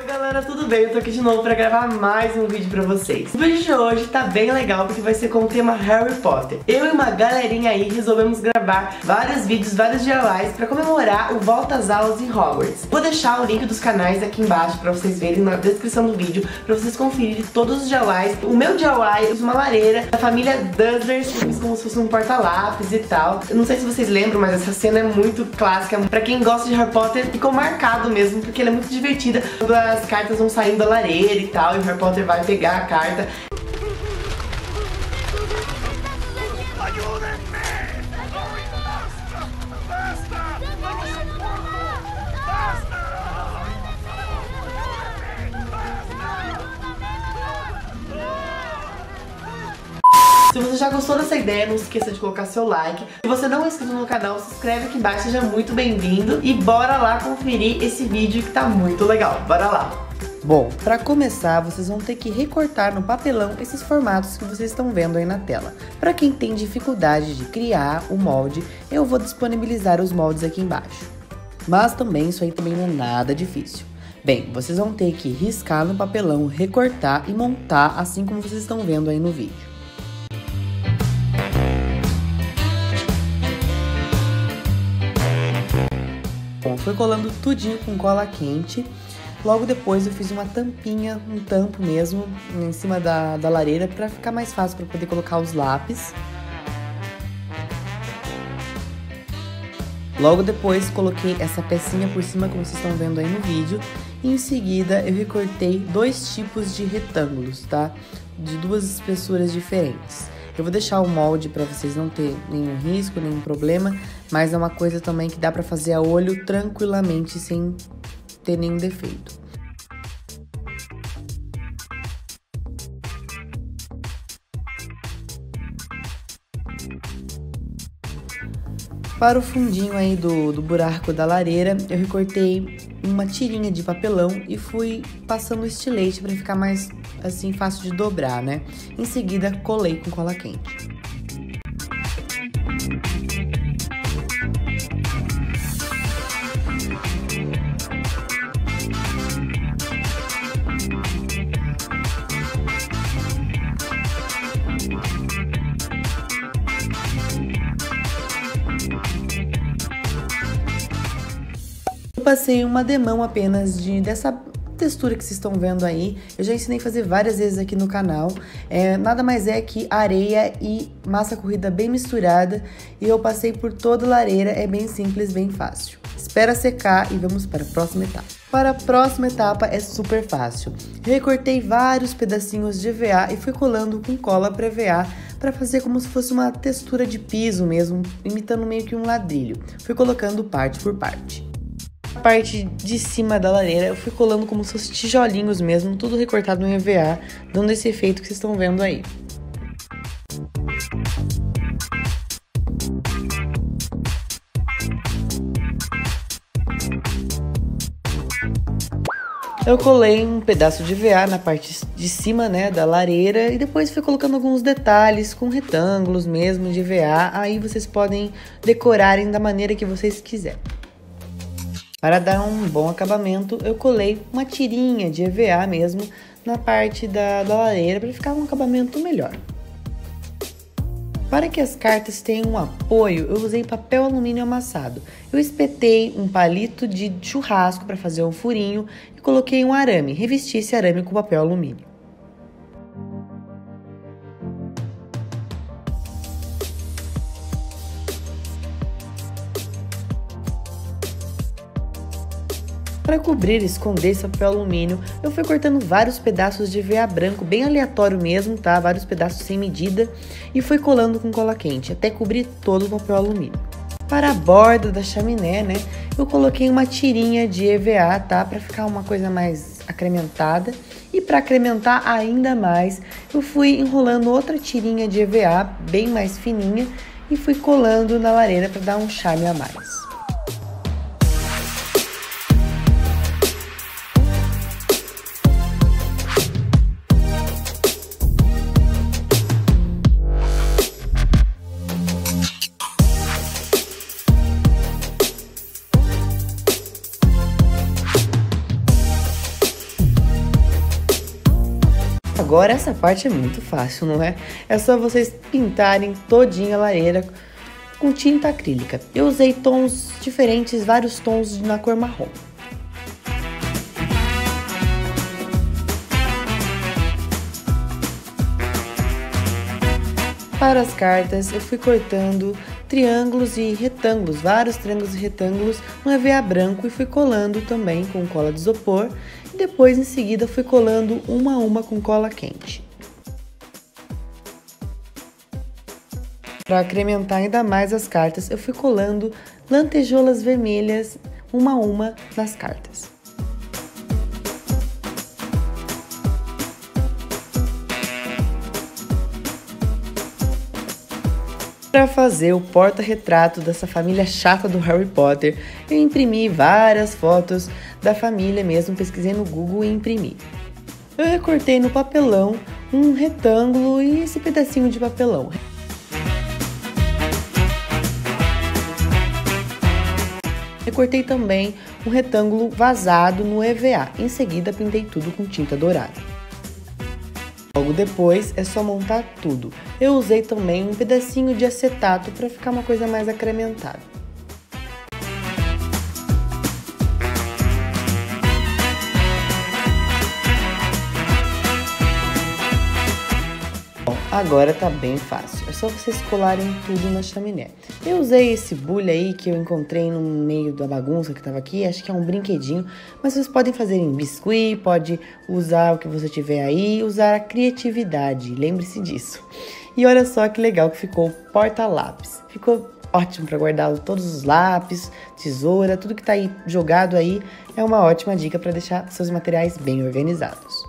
Galera, tudo bem? Eu tô aqui de novo pra gravar mais um vídeo pra vocês. O vídeo de hoje tá bem legal porque vai ser com o tema Harry Potter. Eu e uma galerinha aí resolvemos gravar vários vídeos, vários DIYs pra comemorar o volta às aulas em Hogwarts. Vou deixar o link dos canais aqui embaixo pra vocês verem na descrição do vídeo, pra vocês conferirem todos os DIYs. O meu DIY, eu fiz uma lareira da família Dursley, fiz como se fosse um porta-lápis e tal. Eu não sei se vocês lembram, mas essa cena é muito clássica. Pra quem gosta de Harry Potter, ficou marcado mesmo, porque ela é muito divertida. Quando as cartas vão saindo da lareira e tal, e o Harry Potter vai pegar a carta. Se você já gostou dessa ideia, não esqueça de colocar seu like. Se você não é inscrito no canal, se inscreve aqui embaixo, seja muito bem-vindo. E bora lá conferir esse vídeo que tá muito legal. Bora lá! Bom, para começar, vocês vão ter que recortar no papelão esses formatos que vocês estão vendo aí na tela. Para quem tem dificuldade de criar o molde, eu vou disponibilizar os moldes aqui embaixo. Mas também, isso aí também não é nada difícil. Bem, vocês vão ter que riscar no papelão, recortar e montar assim como vocês estão vendo aí no vídeo. Bom, foi colando tudinho com cola quente. Logo depois eu fiz uma tampinha, um tampo mesmo, em cima da lareira para ficar mais fácil para poder colocar os lápis. Logo depois coloquei essa pecinha por cima, como vocês estão vendo aí no vídeo. E em seguida eu recortei dois tipos de retângulos, tá? De duas espessuras diferentes. Eu vou deixar o molde para vocês não ter nenhum risco, nenhum problema, mas é uma coisa também que dá para fazer a olho tranquilamente, sem ter nenhum defeito. Para o fundinho aí do buraco da lareira, eu recortei uma tirinha de papelão e fui passando o estilete para ficar mais assim fácil de dobrar, né? Em seguida, colei com cola quente. Eu passei uma demão apenas dessa textura que vocês estão vendo aí. Eu já ensinei a fazer várias vezes aqui no canal. Nada mais é que areia e massa corrida bem misturada. E eu passei por toda a lareira, é bem simples, bem fácil. Espera secar e vamos para a próxima etapa. Para a próxima etapa é super fácil. Eu recortei vários pedacinhos de EVA e fui colando com cola para EVA para fazer como se fosse uma textura de piso mesmo, imitando meio que um ladrilho. Fui colocando parte por parte. A parte de cima da lareira eu fui colando como se fossem tijolinhos mesmo, tudo recortado no EVA, dando esse efeito que vocês estão vendo aí. Eu colei um pedaço de EVA na parte de cima, né, da lareira, e depois fui colocando alguns detalhes com retângulos mesmo de EVA, aí vocês podem decorarem da maneira que vocês quiserem. Para dar um bom acabamento, eu colei uma tirinha de EVA mesmo na parte da lareira para ficar um acabamento melhor. Para que as cartas tenham um apoio, eu usei papel alumínio amassado. Eu espetei um palito de churrasco para fazer um furinho e coloquei um arame. Revesti esse arame com papel alumínio. Para cobrir e esconder esse papel alumínio, eu fui cortando vários pedaços de EVA branco, bem aleatório mesmo, tá? Vários pedaços sem medida, e fui colando com cola quente, até cobrir todo o papel alumínio. Para a borda da chaminé, né, eu coloquei uma tirinha de EVA, tá? Para ficar uma coisa mais acrementada. E para acrementar ainda mais, eu fui enrolando outra tirinha de EVA, bem mais fininha, e fui colando na lareira para dar um charme a mais. Agora essa parte é muito fácil, não é? É só vocês pintarem todinha a lareira com tinta acrílica. Eu usei tons diferentes, vários tons na cor marrom. Para as cartas, eu fui cortando triângulos e retângulos, vários triângulos e retângulos no EVA branco e fui colando também com cola de isopor e depois em seguida fui colando uma a uma com cola quente. Para incrementar ainda mais as cartas, eu fui colando lantejoulas vermelhas uma a uma nas cartas. Para fazer o porta-retrato dessa família chata do Harry Potter, eu imprimi várias fotos da família mesmo, pesquisei no Google e imprimi. Eu recortei no papelão um retângulo e esse pedacinho de papelão. Recortei também um retângulo vazado no EVA, em seguida pintei tudo com tinta dourada. Logo depois é só montar tudo. Eu usei também um pedacinho de acetato para ficar uma coisa mais acrementada. Bom, agora tá bem fácil, é só vocês colarem tudo na chaminé. Eu usei esse bule aí que eu encontrei no meio da bagunça que tava aqui, acho que é um brinquedinho, mas vocês podem fazer em biscuit, pode usar o que você tiver aí, usar a criatividade, lembre-se disso. E olha só que legal que ficou o porta-lápis, ficou ótimo para guardar todos os lápis, tesoura, tudo que tá aí jogado aí, é uma ótima dica para deixar seus materiais bem organizados.